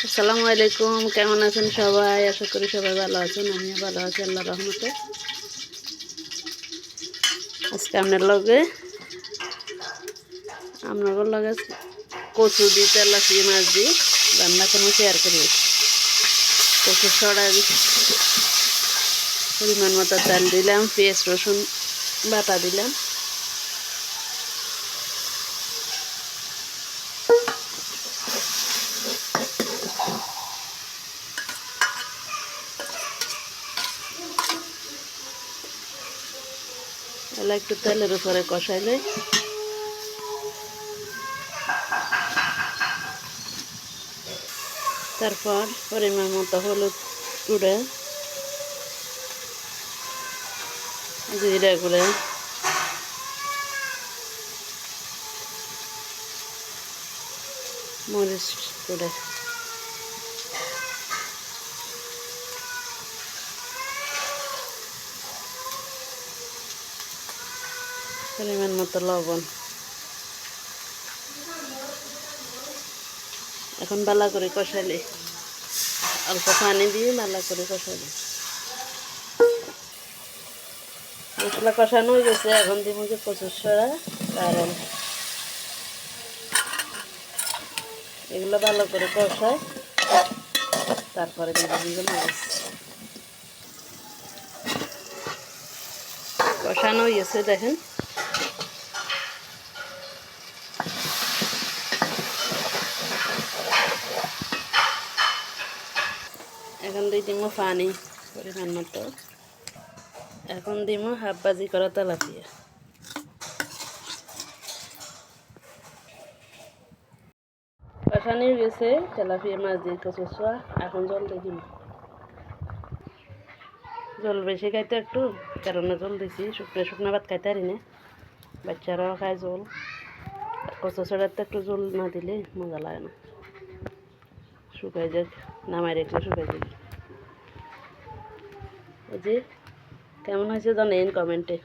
আসসালামু আলাইকুম, কেমন আছেন সবাই? আশা করি সবাই ভালো আছেন। আমিও ভালো আছি আল্লাহর রহমতে। আজকে আপনার লগে কচু দিয়ে তেলাপিয়া মাছ দিয়ে রান্না কোনো শেয়ার করি। কচু ছড়া পরিমাণ মতো তেল দিলাম, পেঁয়াজ রসুন বাটা দিলাম, এলা একটু তেলের উপরে কষাইলে তারপর পরিমাণ মতো হলুদ গুঁড়া, জিরা গুঁড়া, মরিচ গুঁড়া, পরিমাণ মতো লবণ। এখন ভালো করে কষালে অল্প পানি দিয়ে ভালো করে কষালে মশলা কষানো হয়ে গেছে। এখন দিব যে কচুর ছড়া, কারণ এগুলো ভালো করে কষায় তারপরে দিব মাছ। কষানো হয়ে গেছে দেখেন। এখন দিয়ে দিব পানি পরিমাণ মতো। এখন দিব হাফ ভাজি করা তেলাপিয়া। কষানো হয়ে গেছে তেলাপিয়া মাছ দিয়ে কচুর ছড়া। এখন জল দিয়ে দিব। জল বেশি খাইতে একটু, কারণে জল দিছি। শুকনো শুকনো ভাত খাইতে পারি না, বাচ্চারাও খায় জল। কচু ছড়াতে একটু জল না দিলে মজা লাগে না, শুকাই যাক, নামাই রেখে শুকাই যাক। এই যে কেমন হয়েছে জানেন কমেন্টে।